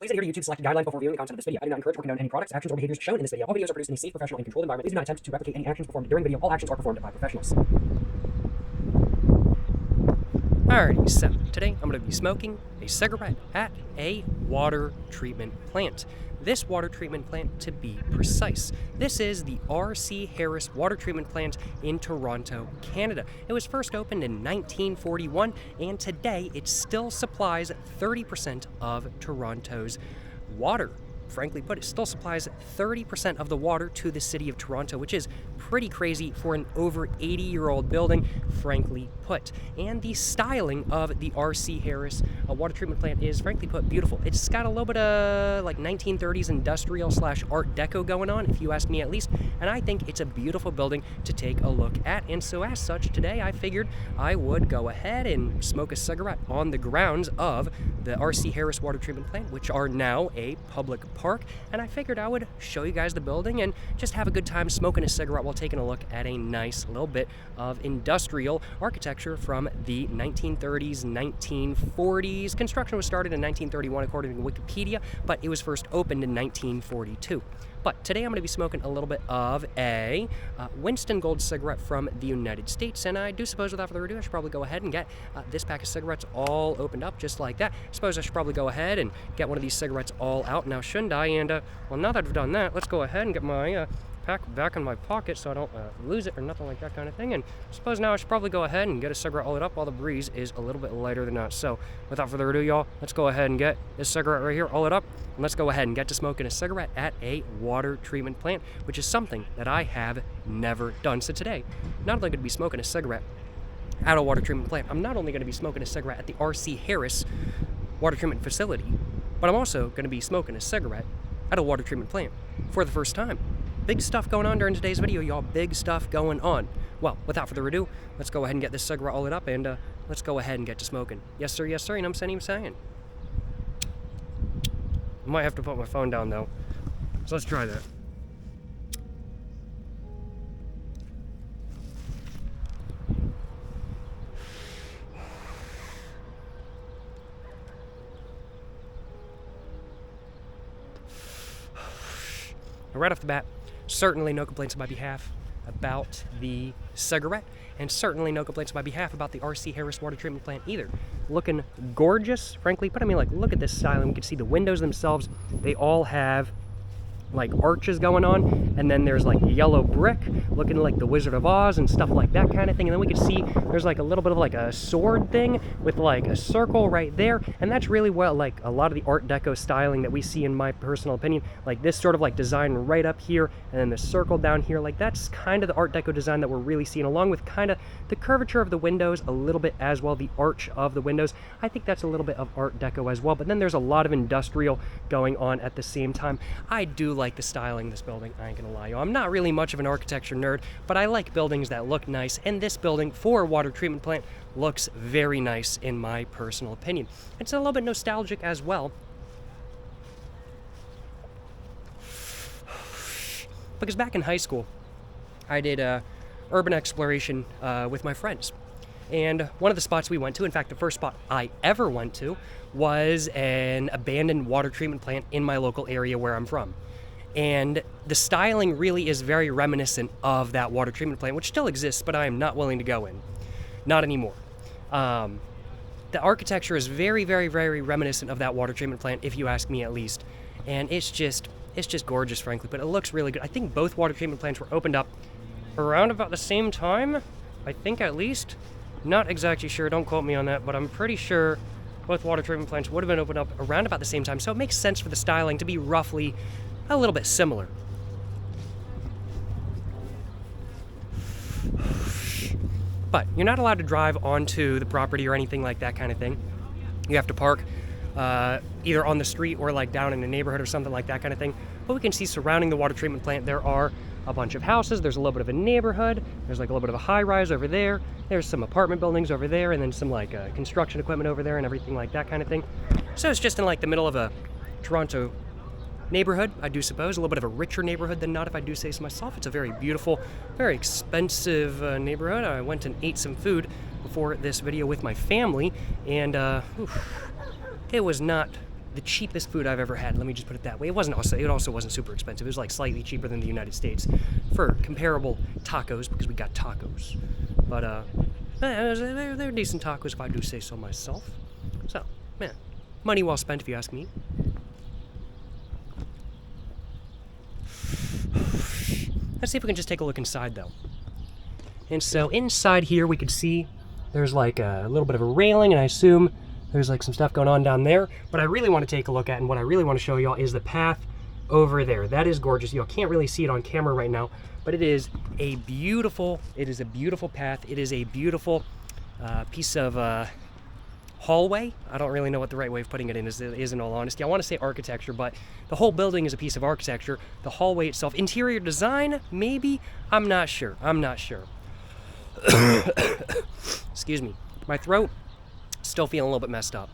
Please adhere to YouTube's selected guidelines before viewing the content of this video. I do not encourage or condone any products, actions, or behaviors shown in this video. All videos are produced in a safe, professional, and controlled environment. Please do not attempt to replicate any actions performed during the video. All actions are performed by professionals. Alrighty, so today I'm going to be smoking a cigarette at a water treatment plant. This water treatment plant, to be precise. This is the R.C. Harris Water Treatment Plant in Toronto, Canada. It was first opened in 1941, and today it still supplies 30% of Toronto's water. Frankly put, it still supplies 30% of the water to the city of Toronto, which is pretty crazy for an over 80-year-old building, frankly put. And the styling of the R.C. Harris water treatment plant is, frankly put, beautiful. It's got a little bit of like 1930s industrial / art deco going on, if you ask me at least, and I think it's a beautiful building to take a look at. And so as such, today I figured I would go ahead and smoke a cigarette on the grounds of the R.C. Harris water treatment plant, which are now a public park, and I figured I would show you guys the building and just have a good time smoking a cigarette while taking a look at a nice little bit of industrial architecture from the 1930s, 1940s. Construction was started in 1931 according to Wikipedia, but it was first opened in 1942. But today I'm going to be smoking a little bit of a Winston Gold cigarette from the United States, and I do suppose without further ado I should probably go ahead and get this pack of cigarettes all opened up just like that. I suppose I should probably go ahead and get one of these cigarettes all out now, shouldn't I? And well, now that I've done that, let's go ahead and get my pack back in my pocket so I don't lose it or nothing like that kind of thing. And I suppose now I should probably go ahead and get a cigarette all lit up while the breeze is a little bit lighter than that. So without further ado, y'all, let's go ahead and get this cigarette right here all lit up, and let's go ahead and get to smoking a cigarette at a water treatment plant, which is something that I have never done. So today, not only going to be smoking a cigarette at a water treatment plant, I'm not only going to be smoking a cigarette at the R.C. Harris water treatment facility, but I'm also going to be smoking a cigarette at a water treatment plant for the first time. Big stuff going on during today's video, y'all. Big stuff going on. Well, without further ado, let's go ahead and get this cigarette all lit up, and let's go ahead and get to smoking. Yes, sir, you know what I'm saying? I might have to put my phone down, though. So let's try that. Right off the bat, certainly no complaints on my behalf about the cigarette, and certainly no complaints on my behalf about the R.C. Harris water treatment plant either. Looking gorgeous, frankly, but I mean, like, look at this styling. We can see the windows themselves. They all have like arches going on, and then there's like yellow brick looking like the Wizard of Oz and stuff like that kind of thing. And then we can see there's like a little bit of like a sword thing with like a circle right there, and that's really what like a lot of the art deco styling that we see, in my personal opinion, like this sort of like design right up here and then the circle down here, like that's kind of the art deco design that we're really seeing, along with kind of the curvature of the windows a little bit as well, the arch of the windows. I think that's a little bit of art deco as well, but then there's a lot of industrial going on at the same time. I do like the styling of this building, I ain't gonna lie, y'all. I'm not really much of an architecture nerd, but I like buildings that look nice, and this building for a water treatment plant looks very nice in my personal opinion. It's a little bit nostalgic as well, because back in high school I did urban exploration with my friends. And one of the spots we went to, in fact, the first spot I ever went to, was an abandoned water treatment plant in my local area where I'm from. And the styling really is very reminiscent of that water treatment plant, which still exists, but I am not willing to go in. Not anymore. The architecture is very, very, very reminiscent of that water treatment plant, if you ask me at least. And it's just gorgeous, frankly, but it looks really good. I think both water treatment plants were opened up around about the same time, I think, at least. Not exactly sure, don't quote me on that, but I'm pretty sure both water treatment plants would have been opened up around about the same time, so it makes sense for the styling to be roughly a little bit similar. But you're not allowed to drive onto the property or anything like that kind of thing. You have to park either on the street or like down in a neighborhood or something like that kind of thing. But we can see surrounding the water treatment plant there are a bunch of houses. There's a little bit of a neighborhood. There's like a little bit of a high-rise over there. There's some apartment buildings over there, and then some like construction equipment over there and everything like that kind of thing. So it's just in like the middle of a Toronto neighborhood, I do suppose. A little bit of a richer neighborhood than not, if I do say so myself. It's a very beautiful, very expensive neighborhood. I went and ate some food before this video with my family, and it was not the cheapest food I've ever had. Let me just put it that way. It also wasn't super expensive. It was like slightly cheaper than the United States for comparable tacos, because we got tacos. But they're decent tacos if I do say so myself. So, man, money well spent if you ask me. Let's see if we can just take a look inside though. And so inside here we could see there's like a little bit of a railing, and I assume there's like some stuff going on down there. But I really want to take a look at, and what I really want to show y'all, is the path over there. That is gorgeous. Y'all can't really see it on camera right now, but it is a beautiful path. It is a beautiful piece of hallway. I don't really know what the right way of putting it is in all honesty. I want to say architecture, but the whole building is a piece of architecture. The hallway itself, interior design, maybe? I'm not sure. Excuse me. My throat, still feeling a little bit messed up.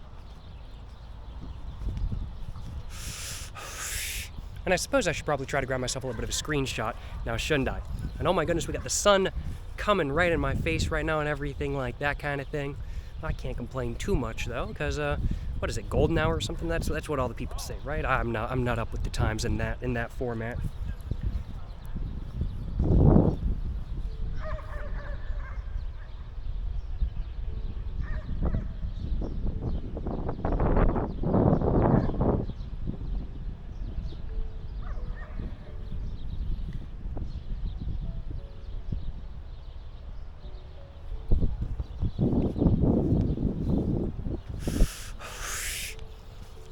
And I suppose I should probably try to grab myself a little bit of a screenshot now, shouldn't I? And oh my goodness, we got the sun coming right in my face right now and everything like that kind of thing. I can't complain too much though, because what is it, golden hour or something? That's what all the people say, right? I'm not up with the times in that format.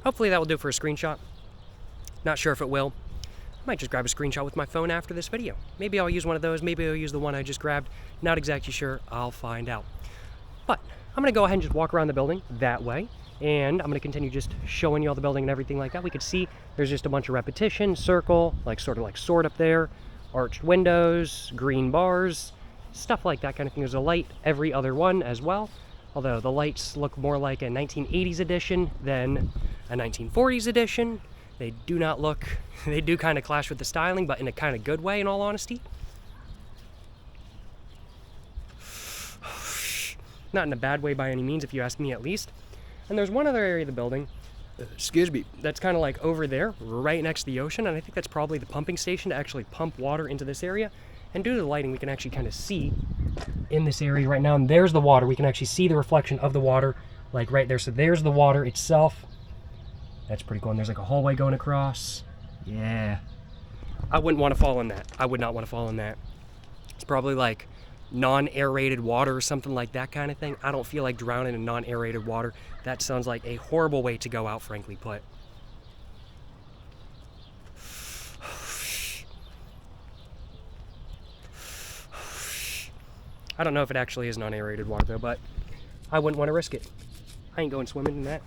Hopefully that will do for a screenshot. Not sure if it will. I might just grab a screenshot with my phone after this video. Maybe I'll use one of those. Maybe I'll use the one I just grabbed. Not exactly sure. I'll find out. But I'm going to go ahead and just walk around the building that way. And I'm going to continue just showing you all the building and everything like that. We could see there's just a bunch of repetition, circle, like sort of like sword up there, arched windows, green bars, stuff like that kind of thing. There's a light every other one as well. Although the lights look more like a 1980s edition than a 1940s edition. They do not look, they do kind of clash with the styling, but in a kind of good way, in all honesty. Not in a bad way by any means, if you ask me at least. And there's one other area of the building, excuse me, that's kind of like over there, right next to the ocean, and I think that's probably the pumping station to actually pump water into this area. And due to the lighting, we can actually kind of see in this area right now, and there's the water. We can actually see the reflection of the water, like right there. So there's the water itself. That's pretty cool. And there's like a hallway going across. Yeah. I wouldn't want to fall in that. I would not want to fall in that. It's probably like non-aerated water or something like that kind of thing. I don't feel like drowning in non-aerated water. That sounds like a horrible way to go out, frankly put. I don't know if it actually is non-aerated water though, but I wouldn't want to risk it. I ain't going swimming in that.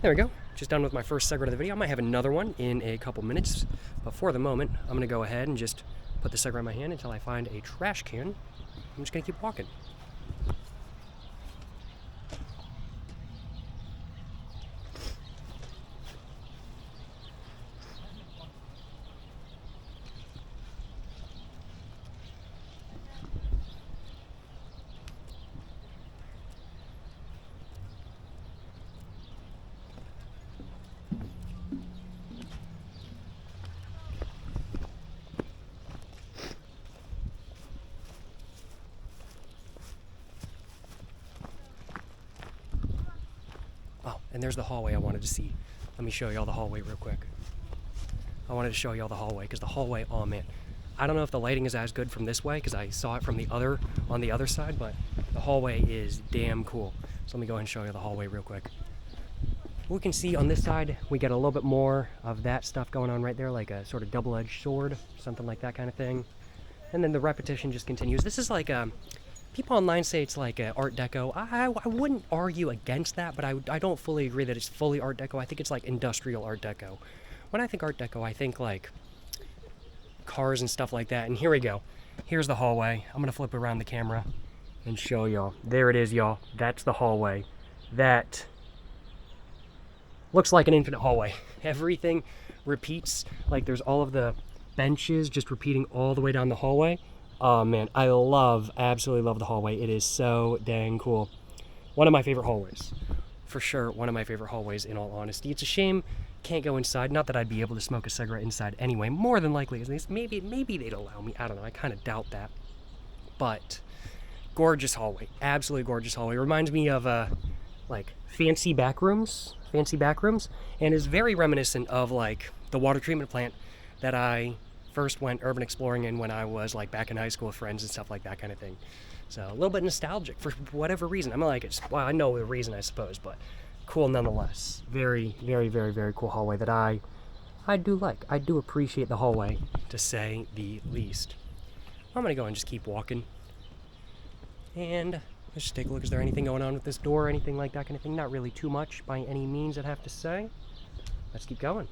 There we go. Just done with my first segment of the video. I might have another one in a couple minutes, but for the moment, I'm going to go ahead and just put the cigarette in my hand until I find a trash can. I'm just going to keep walking. And there's the hallway I wanted to see. Let me show y'all the hallway real quick. I wanted to show y'all the hallway, because the hallway, oh man. I don't know if the lighting is as good from this way, because I saw it from on the other side, but the hallway is damn cool. So let me go ahead and show you the hallway real quick. We can see on this side, we get a little bit more of that stuff going on right there, like a sort of double-edged sword, something like that kind of thing. And then the repetition just continues. This is like a... People online say it's like Art Deco. I wouldn't argue against that, but I don't fully agree that it's fully Art Deco. I think it's like industrial Art Deco. When I think Art Deco, I think like cars and stuff like that. And here we go. Here's the hallway. I'm going to flip around the camera and show y'all. There it is, y'all. That's the hallway. That looks like an infinite hallway. Everything repeats. Like there's all of the benches just repeating all the way down the hallway. Oh man, I absolutely love the hallway. It is so dang cool. One of my favorite hallways, for sure one of my favorite hallways, in all honesty. It's a shame can't go inside. Not that I'd be able to smoke a cigarette inside anyway. More than likely, at least, maybe they'd allow me. I don't know. I kind of doubt that. But gorgeous hallway. Absolutely gorgeous hallway. Reminds me of like fancy back rooms, and is very reminiscent of like the water treatment plant that I first went urban exploring in when I was like back in high school with friends and stuff like that kind of thing. So a little bit nostalgic for whatever reason. I'm like, well, I know the reason, I suppose, but cool nonetheless. Very, very, very, very cool hallway that I do like. I do appreciate the hallway, to say the least. I'm gonna go and just keep walking. And let's just take a look. Is there anything going on with this door or anything like that kind of thing? Not really too much by any means, I'd have to say. Let's keep going.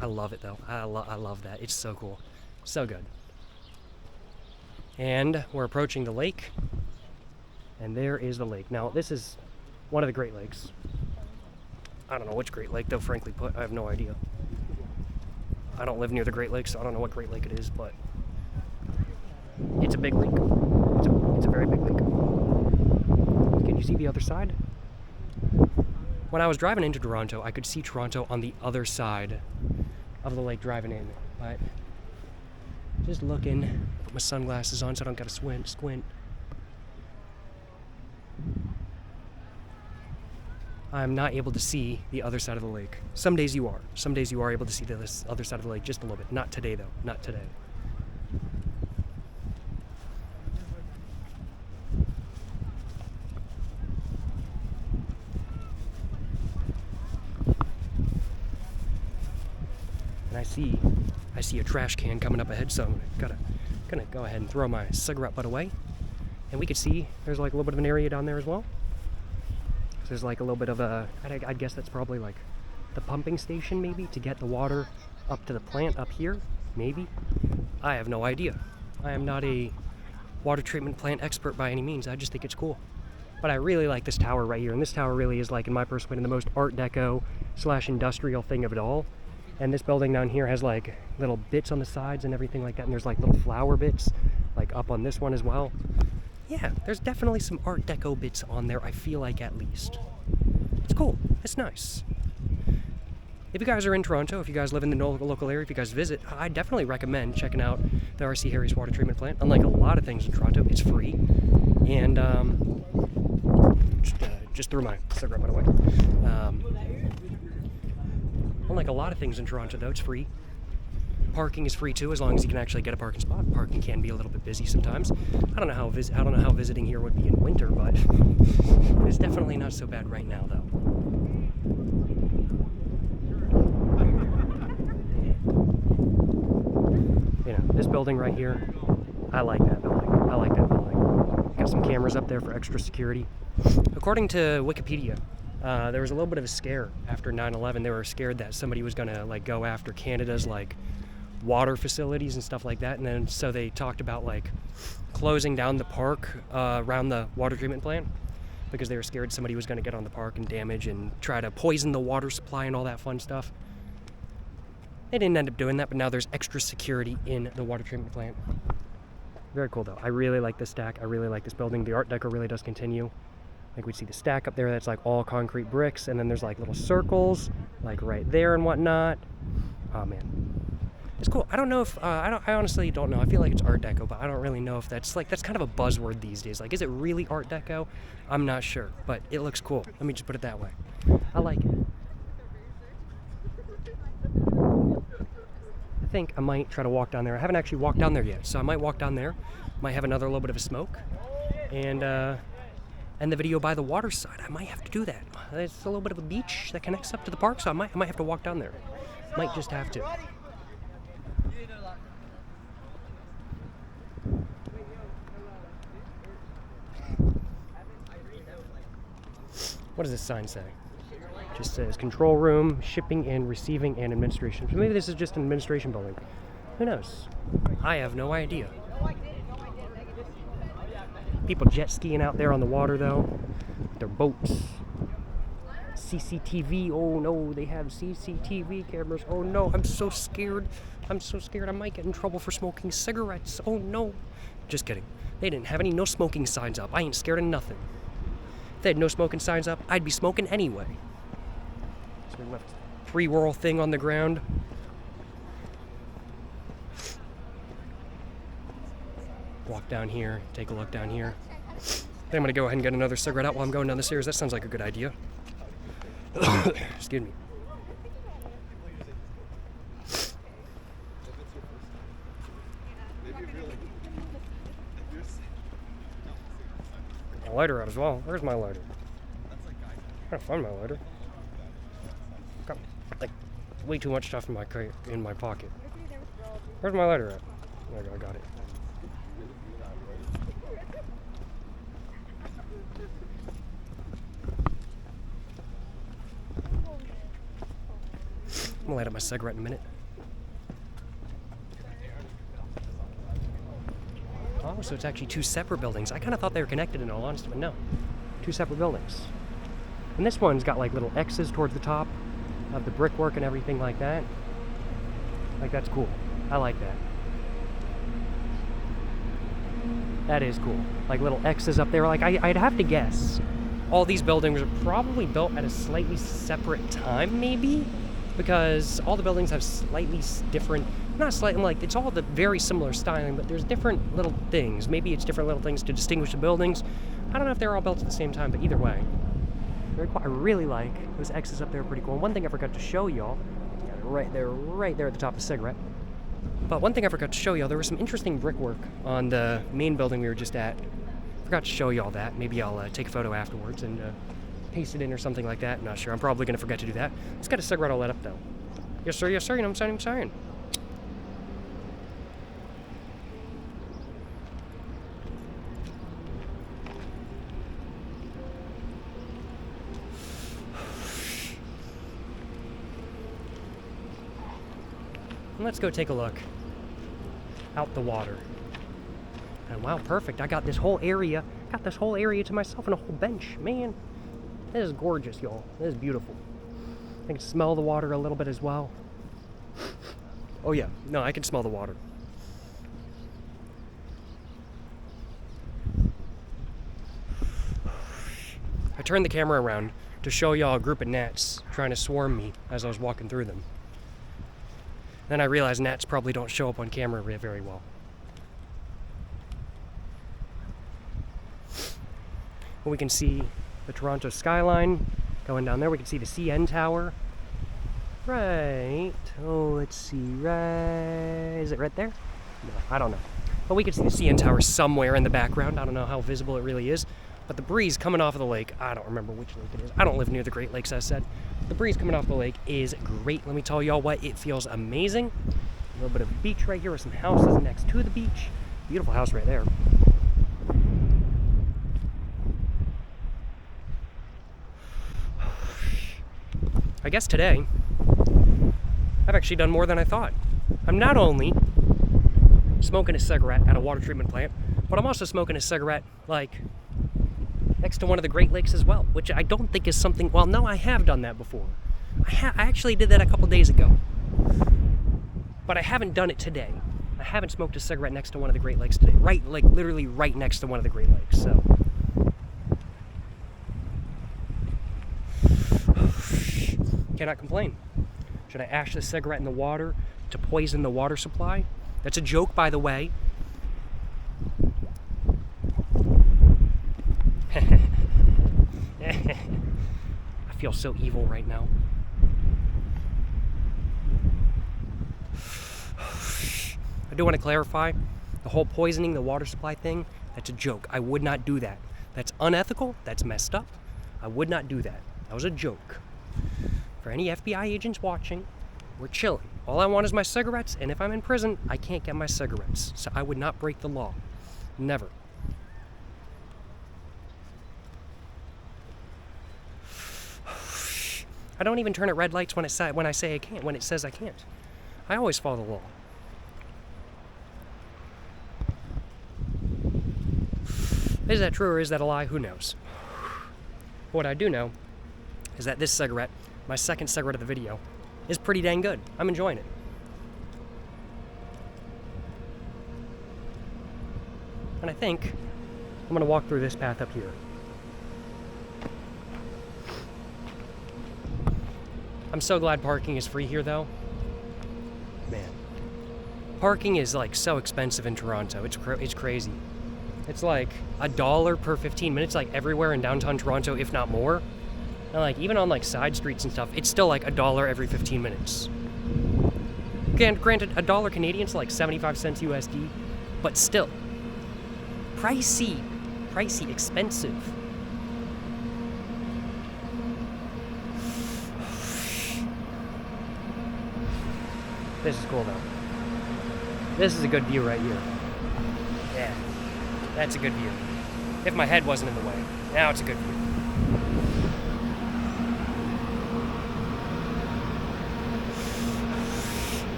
I love it though. I love that. It's so cool. So good. And we're approaching the lake. And there is the lake. Now, this is one of the Great Lakes. I don't know which Great Lake, though, frankly put. I have no idea. I don't live near the Great Lakes, so I don't know what Great Lake it is, but it's a big lake. It's a very big lake. Can you see the other side? When I was driving into Toronto, I could see Toronto on the other side of the lake driving in, but just looking, put my sunglasses on so I don't gotta squint. I'm not able to see the other side of the lake. Some days you are. Some days you are able to see the other side of the lake just a little bit. Not today though, not today. And I see a trash can coming up ahead, so I'm gonna go ahead and throw my cigarette butt away. And we could see there's like a little bit of an area down there as well. So there's like a little bit of a, I guess that's probably like the pumping station maybe to get the water up to the plant up here, maybe. I have no idea. I am not a water treatment plant expert by any means. I just think it's cool. But I really like this tower right here, and this tower really is, like, in my personal opinion, the most Art Deco / industrial thing of it all. And this building down here has like little bits on the sides and everything like that, and there's like little flower bits like up on this one as well. Yeah, there's definitely some Art Deco bits on there, I feel like, at least. It's cool. It's nice. If you guys are in Toronto, if you guys live in the local area, if you guys visit, I definitely recommend checking out the R.C. Harris water treatment plant. Unlike a lot of things in Toronto, it's free. And just threw my cigarette butt away. Unlike a lot of things in Toronto, though, it's free. Parking is free too, as long as you can actually get a parking spot. Parking can be a little bit busy sometimes. I don't know how visiting here would be in winter, but it's definitely not so bad right now, though. You know, this building right here, I like that building. I like that building. Got some cameras up there for extra security. According to Wikipedia, there was a little bit of a scare after 9/11. They were scared that somebody was gonna like go after Canada's like water facilities and stuff like that, and then so they talked about like closing down the park around the water treatment plant because they were scared somebody was going to get on the park and damage and try to poison the water supply and all that fun stuff. They didn't end up doing that, but now there's extra security in the water treatment plant. Very cool though. I really like this stack. I really like this building. The Art Deco really does continue. Like, we see the stack up there that's like all concrete bricks, and then there's like little circles like right there and whatnot. Oh man, it's cool. I don't know if I honestly don't know. I feel like it's Art Deco, but I don't really know if that's kind of a buzzword these days. Like, is it really Art Deco? I'm not sure, but it looks cool. Let me just put it that way. I like it. I think I might try to walk down there. I haven't actually walked down there yet, so I might walk down there. Might have another little bit of a smoke, and the video by the water side. I might have to do that. It's a little bit of a beach that connects up to the park, so I might have to walk down there. Might just have to. What does this sign say? It just says control room, shipping and receiving and administration. So maybe this is just an administration building. Who knows? I have no idea. People jet skiing out there on the water though. Their boats. CCTV. Oh no, they have CCTV cameras. Oh no, I'm so scared. I'm so scared I might get in trouble for smoking cigarettes. Oh no. Just kidding. They didn't have any no smoking signs up. I ain't scared of nothing. If they had no smoking signs up, I'd be smoking anyway. So we left a pre-whirl thing on the ground. Walk down here, take a look down here. Then I'm gonna go ahead and get another cigarette out while I'm going down the stairs. That sounds like a good idea. Excuse me. My lighter out as well. Where's my lighter? I gotta find my lighter. Got like way too much stuff in my pocket. Where's my lighter at? There we go, I got it. I'm gonna light up my cigarette in a minute. Oh, so it's actually two separate buildings. I kind of thought they were connected in all honesty, but no. Two separate buildings. And this one's got like little X's towards the top of the brickwork and everything like that. Like, that's cool. I like that. That is cool. Like little X's up there. Like, I'd have to guess all these buildings are probably built at a slightly separate time, maybe? Because all the buildings have slightly different, not slightly, like, it's all the very similar styling, but there's different little things. Maybe it's different little things to distinguish the buildings. I don't know if they're all built at the same time, but either way. Very cool. I really like those X's up there, are pretty cool. And one thing I forgot to show y'all, got it right there at the top of the cigarette. But one thing I forgot to show y'all, there was some interesting brickwork on the main building we were just at. Forgot to show y'all that. Maybe I'll take a photo afterwards and paste it in or something like that. Not sure. I'm probably going to forget to do that. Let's get a cigarette all lit up, though. Yes, sir. Yes, sir. You know what I'm saying? Let's go take a look out the water. And wow, perfect. I got this whole area. To myself and a whole bench. Man, this is gorgeous, y'all. This is beautiful. I can smell the water a little bit as well. Oh yeah, no, I can smell the water. I turned the camera around to show y'all a group of gnats trying to swarm me as I was walking through them. Then I realized gnats probably don't show up on camera very well. But we can see the Toronto skyline going down there. We can see the CN Tower. Right. Oh, let's see. Right. Is it right there? No, I don't know. But we can see the CN Tower somewhere in the background. I don't know how visible it really is. But the breeze coming off of the lake, I don't remember which lake it is. I don't live near the Great Lakes, as I said. The breeze coming off the lake is great. Let me tell y'all what, it feels amazing. A little bit of beach right here with some houses next to the beach. Beautiful house right there. I guess today, I've actually done more than I thought. I'm not only smoking a cigarette at a water treatment plant, but I'm also smoking a cigarette, like, next to one of the Great Lakes as well, which I don't think is something, well, no, I have done that before. I actually did that a couple days ago. But I haven't done it today. I haven't smoked a cigarette next to one of the Great Lakes today. Right, like, literally right next to one of the Great Lakes, so. Cannot complain. Should I ash the cigarette in the water to poison the water supply? That's a joke, by the way. I feel so evil right now. I do want to clarify, the whole poisoning the water supply thing, that's a joke. I would not do that. That's unethical. That's messed up. I would not do that. That was a joke. For any FBI agents watching, we're chilling. All I want is my cigarettes, and if I'm in prison, I can't get my cigarettes. So I would not break the law. Never. I don't even turn at red lights when I say I can't, when it says I can't. I always follow the law. Is that true or is that a lie? Who knows? What I do know is that this cigarette, my second cigarette of the video, is pretty dang good. I'm enjoying it. And I think I'm gonna walk through this path up here. I'm so glad parking is free here though. Man. Parking is like so expensive in Toronto. It's crazy. It's like $1 per 15 minutes like everywhere in downtown Toronto, if not more. And like even on like side streets and stuff, it's still like $1 every 15 minutes. Granted, $1 Canadian's like 75 cents USD, but still. Pricey, expensive. This is cool though. This is a good view right here. Yeah, that's a good view. If my head wasn't in the way, now it's a good view.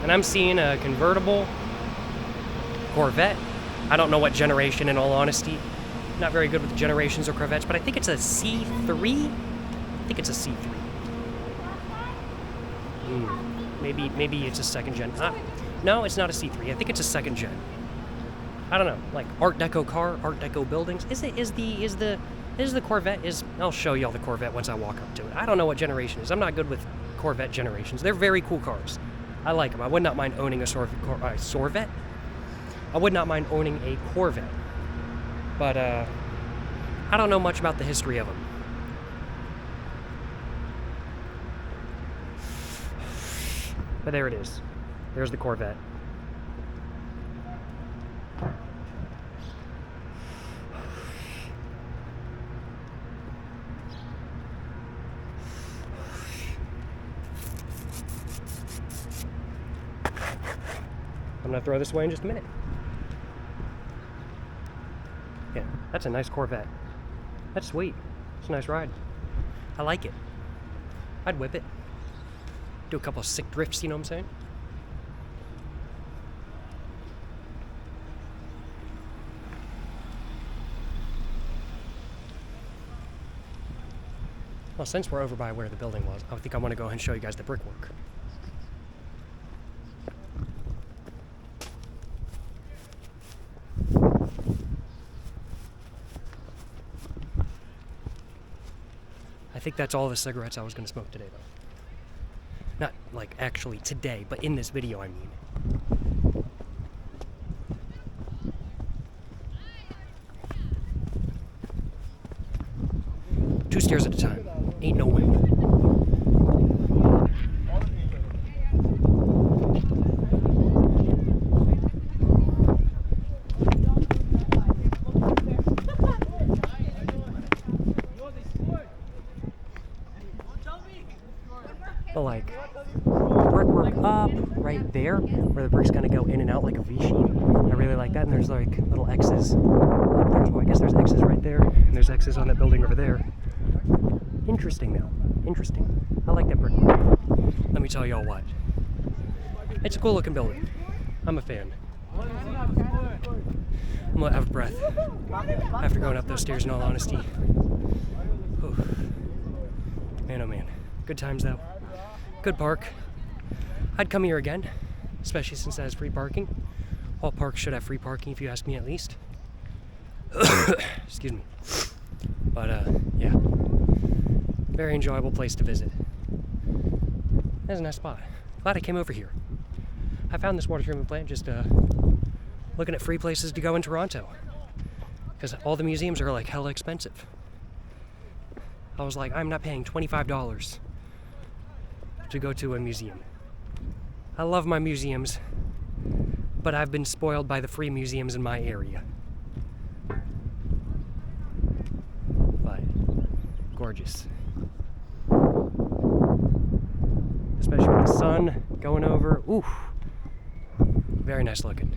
And I'm seeing a convertible Corvette. I don't know what generation, in all honesty. Not very good with generations or Corvettes, but I think it's a C3. I think it's a C3. Maybe it's a second gen. No, it's not a C3. I think it's a second gen. I don't know, like Art Deco car, Art Deco buildings. Is the Corvette? I'll show y'all the Corvette once I walk up to it. I don't know what generation it is. I'm not good with Corvette generations. They're very cool cars. I like them. I would not mind owning a Sorvette. I would not mind owning a Corvette. But I don't know much about the history of them. But there it is. There's the Corvette. I'm gonna throw this away in just a minute. Yeah, that's a nice Corvette. That's sweet. It's a nice ride. I like it. I'd whip it. Do a couple of sick drifts, you know what I'm saying? Well, since we're over by where the building was, I think I want to go ahead and show you guys the brickwork. I think that's all the cigarettes I was going to smoke today, though. Not, like, actually today, but in this video, I mean. 2 stairs at a time. Ain't no way. But like, brickwork up right there, where the bricks kind of go in and out like a V shape. I really like that. And there's like little X's up there. Well, I guess there's X's right there, and there's X's on that building over there. Interesting though. Interesting. I like that brickwork. Let me tell y'all what. It's a cool looking building. I'm a fan. I'm out of breath after going up those stairs, in all honesty. Whew. Man, oh man. Good times though. Good park. I'd come here again, especially since it has free parking. All parks should have free parking, if you ask me, at least. Excuse me. But yeah, very enjoyable place to visit. That's a nice spot. Glad I came over here. I found this water treatment plant just looking at free places to go in Toronto, because all the museums are like hella expensive. I was like, I'm not paying $25 to go to a museum. I love my museums, but I've been spoiled by the free museums in my area. But gorgeous. Especially with the sun going over. Ooh, very nice looking.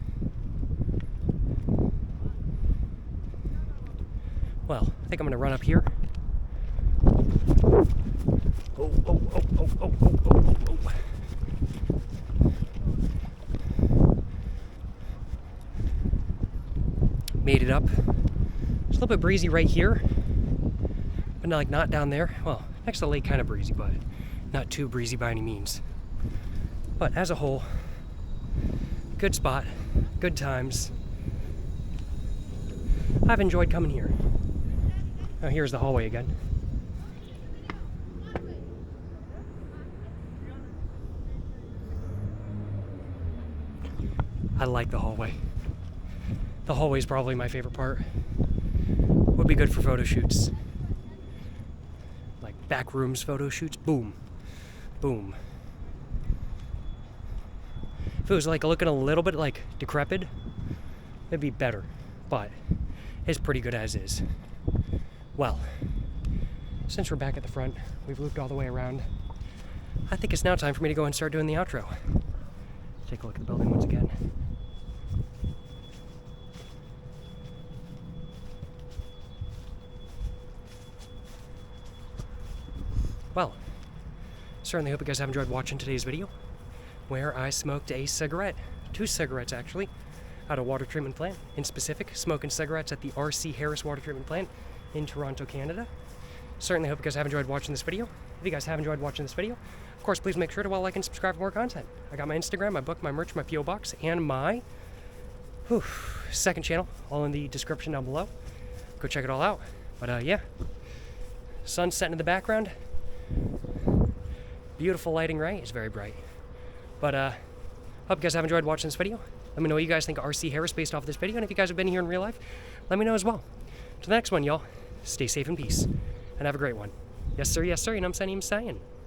Well, I think I'm gonna run up here. Oh. Made it up. It's a little bit breezy right here, but not down there. Well, next to the lake, kind of breezy, but not too breezy by any means. But as a whole, good spot, good times. I've enjoyed coming here. Oh, here's the hallway again. I like the hallway. The hallway is probably my favorite part. Would be good for photo shoots. Like back rooms photo shoots. Boom. Boom. If it was like looking a little bit like decrepit, it'd be better. But it's pretty good as is. Well, since we're back at the front, we've looped all the way around. I think it's now time for me to go and start doing the outro. Take a look at the building once again. Well, certainly hope you guys have enjoyed watching today's video, where I smoked a cigarette, 2 cigarettes actually, at a water treatment plant. In specific, smoking cigarettes at the R.C. Harris water treatment plant in Toronto, Canada. Certainly hope you guys have enjoyed watching this video. If you guys have enjoyed watching this video, of course, please make sure to like and subscribe for more content. I got my Instagram, my book, my merch, my P.O. box, and my second channel, all in the description down below. Go check it all out. But yeah, sun setting in the background. Beautiful lighting, right? It's very bright. But hope you guys have enjoyed watching this video. Let me know what you guys think of R.C. Harris based off of this video, and if you guys have been here in real life, let me know as well. To the next one, y'all, stay safe and peace, and have a great one. Yes, sir, you know what I'm saying?